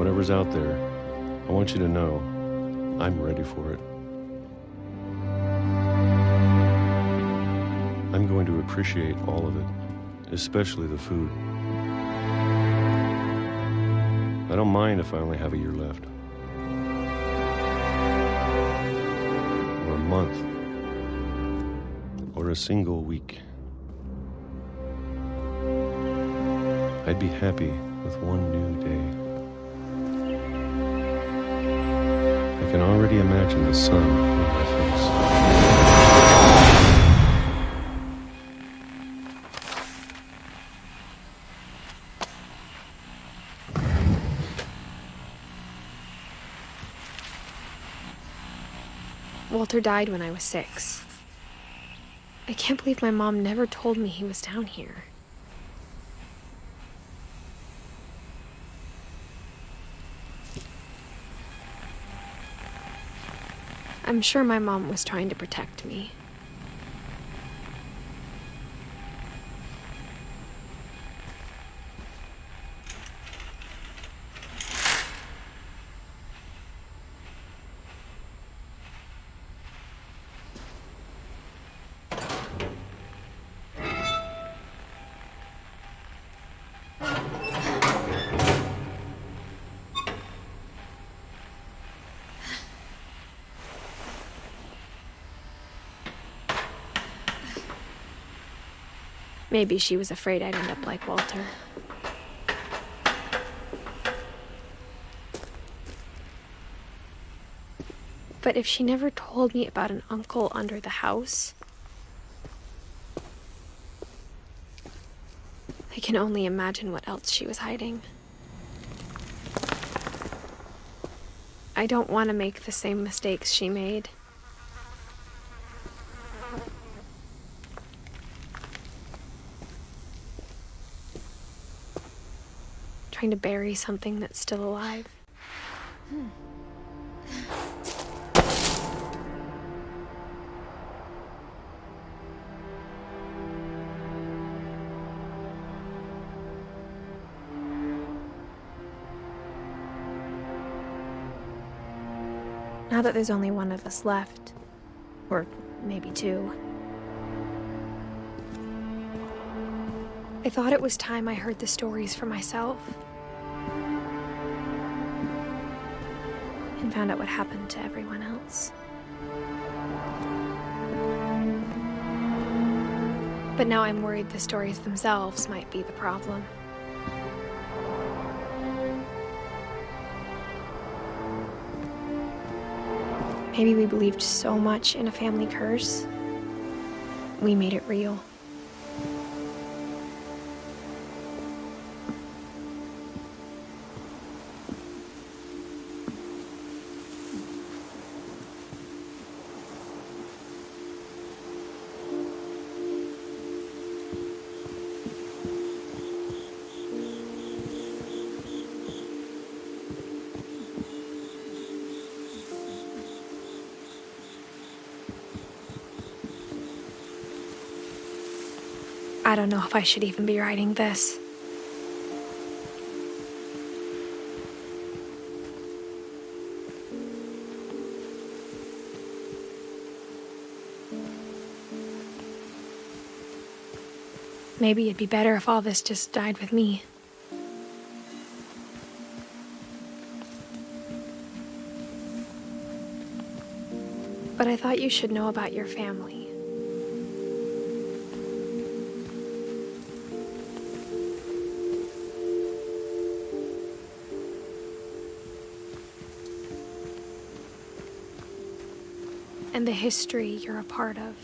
Whatever's out there, I want you to know I'm ready for it. I'm going to appreciate all of it, especially the food. I don't mind if I only have a year left. Or a month. Or a single week. I'd be happy with one new day. I can already imagine the sun on my face. Walter died when I was 6. I can't believe my mom never told me he was down here. I'm sure my mom was trying to protect me. Maybe she was afraid I'd end up like Walter. But if she never told me about an uncle under the house, I can only imagine what else she was hiding. I don't want to make the same mistakes she made. Trying to bury something that's still alive. Now that there's only one of us left, or maybe 2, I thought it was time I heard the stories for myself and found out what happened to everyone else. But now I'm worried the stories themselves might be the problem. Maybe we believed so much in a family curse, we made it real. I don't know if I should even be writing this. Maybe it'd be better if all this just died with me. But I thought you should know about your family. And the history you're a part of.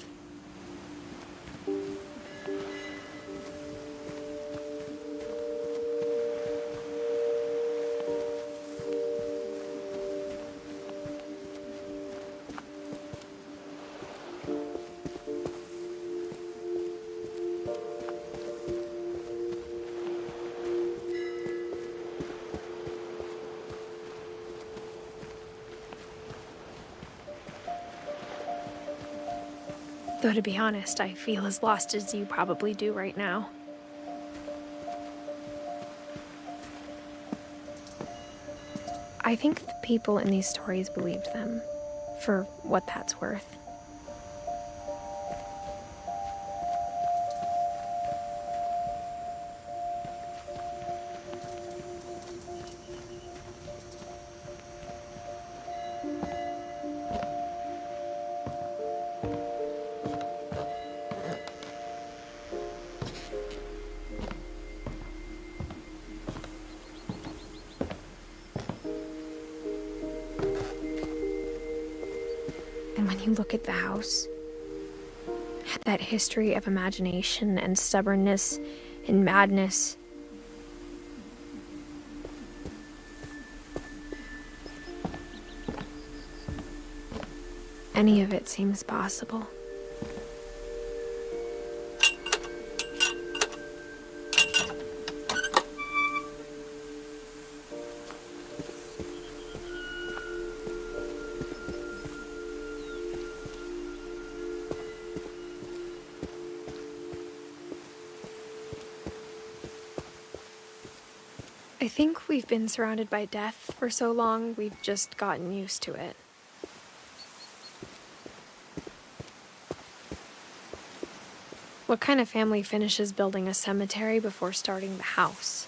Though to be honest, I feel as lost as you probably do right now. I think the people in these stories believed them, for what that's worth. And when you look at the house, that history of imagination and stubbornness and madness, any of it seems possible. I think we've been surrounded by death for so long, we've just gotten used to it. What kind of family finishes building a cemetery before starting the house?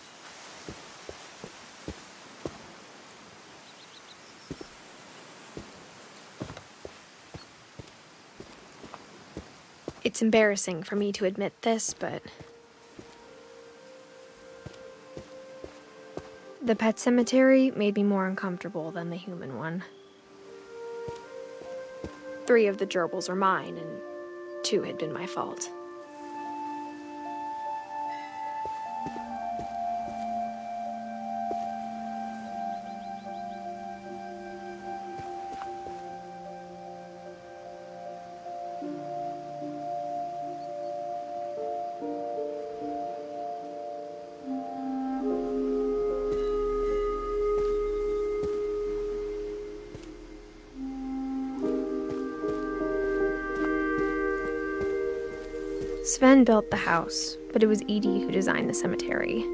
It's embarrassing for me to admit this, but the pet cemetery made me more uncomfortable than the human one. 3 of the gerbils were mine, and 2 had been my fault. Sven built the house, but it was Edith who designed the cemetery.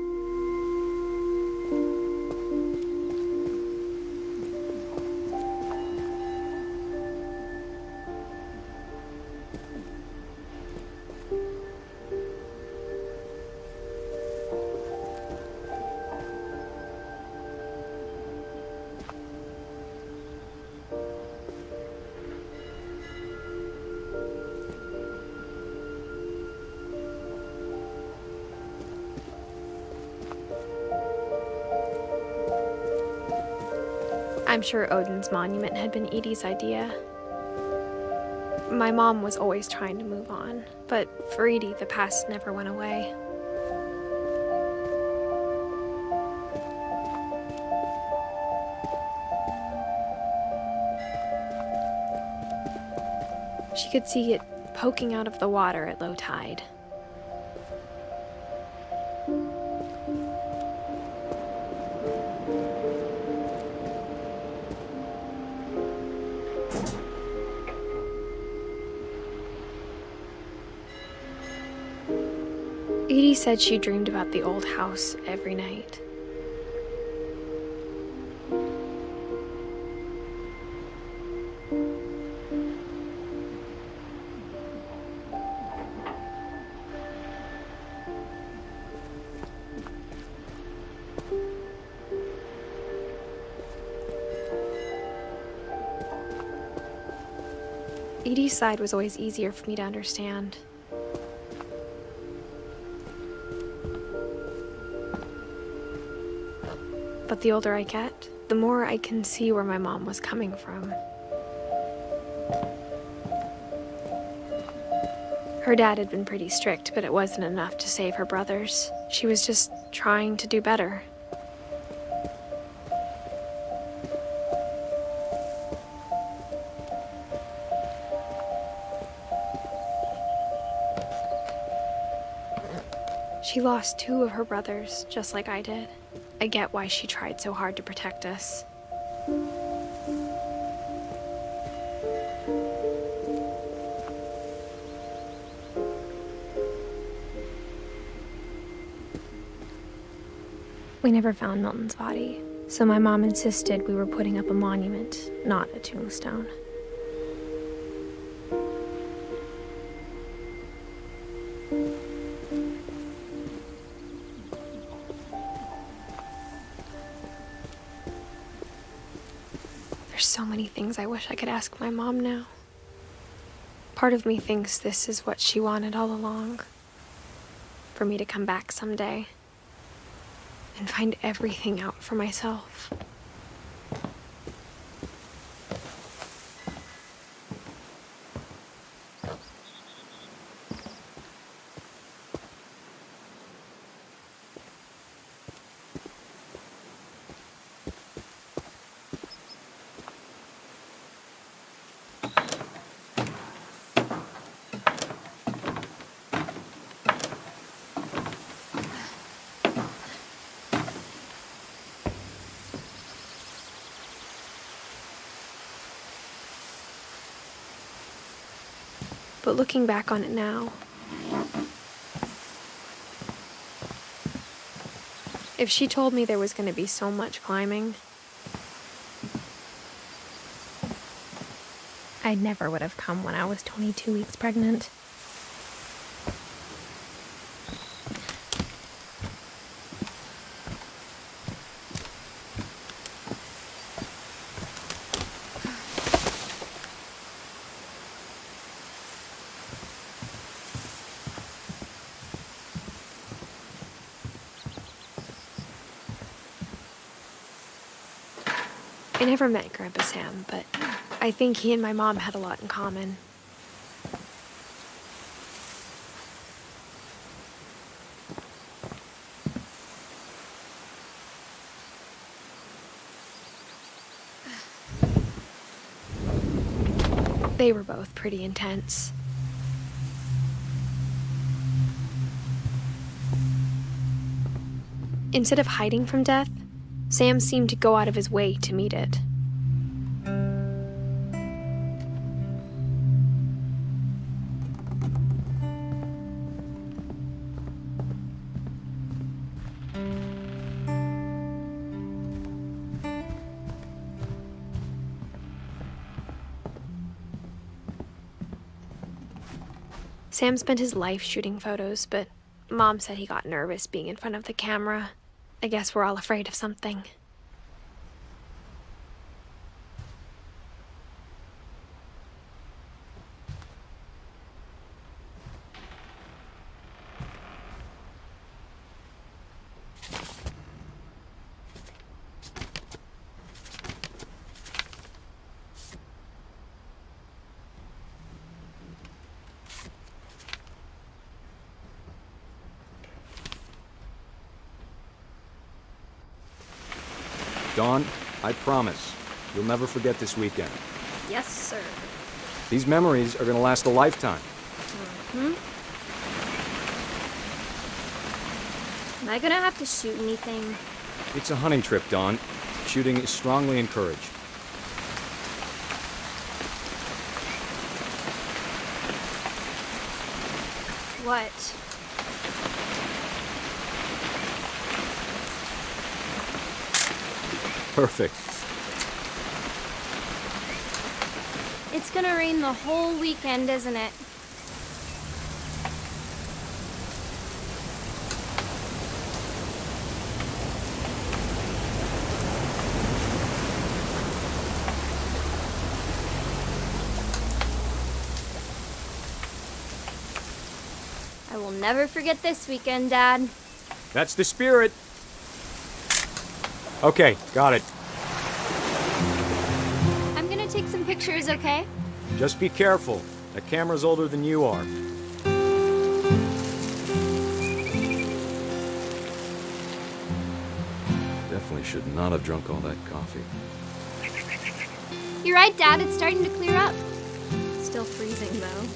I'm sure Odin's monument had been Edie's idea. My mom was always trying to move on, but for Edie, the past never went away. She could see it poking out of the water at low tide. Edie said she dreamed about the old house every night. Edie's side was always easier for me to understand. But the older I get, the more I can see where my mom was coming from. Her dad had been pretty strict, but it wasn't enough to save her brothers. She was just trying to do better. She lost 2 of her brothers, just like I did. I get why she tried so hard to protect us. We never found Milton's body, So my mom insisted we were putting up a monument, not a tombstone. There's so many things I wish I could ask my mom now. Part of me thinks this is what she wanted all along. For me to come back someday and find everything out for myself. But looking back on it now, if she told me there was going to be so much climbing, I never would have come when I was 22 weeks pregnant. I never met Grandpa Sam, but I think he and my mom had a lot in common. They were both pretty intense. Instead of hiding from death, Sam seemed to go out of his way to meet it. Sam spent his life shooting photos, but Mom said he got nervous being in front of the camera. I guess we're all afraid of something. Dawn, I promise, you'll never forget this weekend. Yes, sir. These memories are gonna last a lifetime. Am I gonna have to shoot anything? It's a hunting trip, Dawn. Shooting is strongly encouraged. What? Perfect. It's gonna rain the whole weekend, isn't it? I will never forget this weekend, Dad. That's the spirit. Okay, got it. I'm gonna take some pictures, okay? Just be careful. That camera's older than you are. Definitely should not have drunk all that coffee. You're right, Dad. It's starting to clear up. Still freezing, though.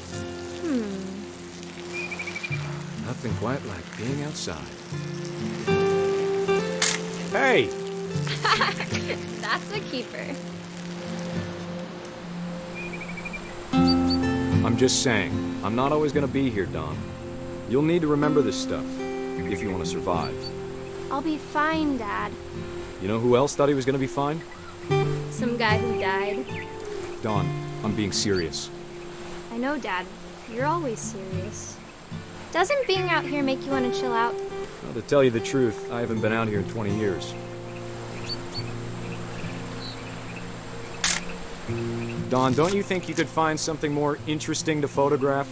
Nothing quite like being outside. Hey! That's a keeper. I'm just saying, I'm not always gonna be here, Dawn. You'll need to remember this stuff, if you want to survive. I'll be fine, Dad. You know who else thought he was gonna be fine? Some guy who died. Dawn, I'm being serious. I know, Dad. You're always serious. Doesn't being out here make you want to chill out? Well, to tell you the truth, I haven't been out here in 20 years. Dawn, don't you think you could find something more interesting to photograph?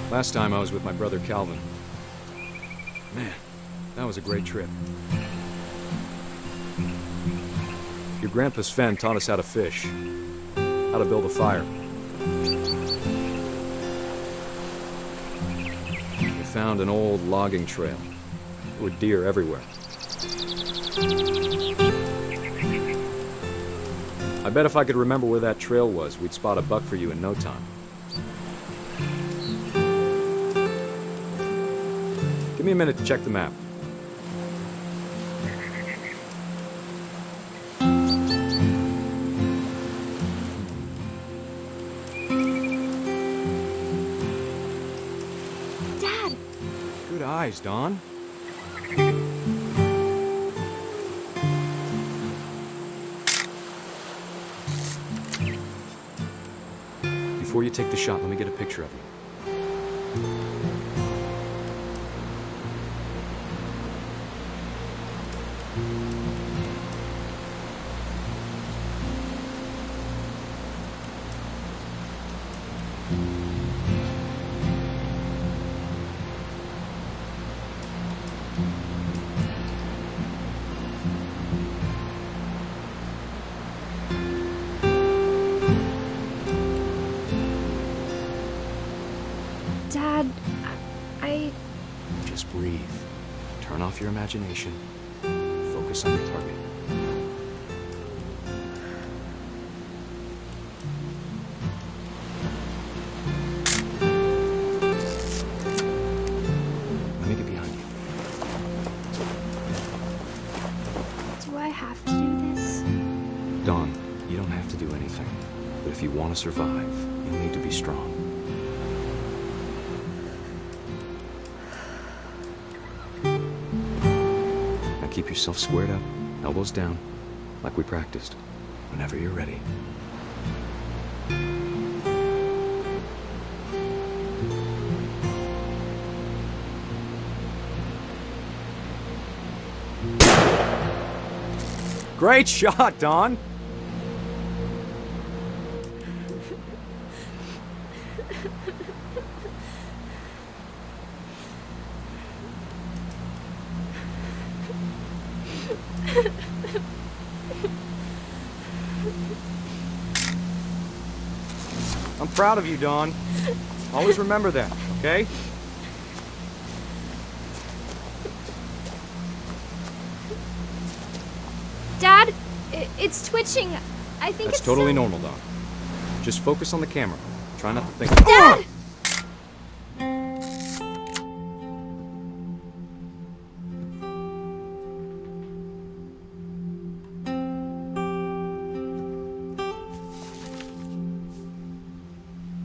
Last time I was with my brother Calvin. Man, that was a great trip. Your grandpa Sven taught us how to fish, how to build a fire. We found an old logging trail. There were deer everywhere. I bet if I could remember where that trail was, we'd spot a buck for you in no time. Give me a minute to check the map. Dad! Good eyes, Dawn. Before you take the shot, let me get a picture of you. Dad, I... Just breathe. Turn off your imagination. Focus on your target. Let me get behind you. do I have to do this? Dawn, you don't have to do anything. But if you want to survive, you'll need to be strong. Now keep yourself squared up, elbows down, like we practiced. Whenever you're ready. Great shot, Dawn! I'm proud of you, Dawn. Always remember that, okay? Dad, it's twitching. I think That's it's totally so... normal, Dawn. Just focus on the camera. Try not to think. Dad!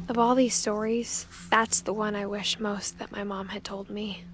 Of all these stories, that's the one I wish most that my mom had told me.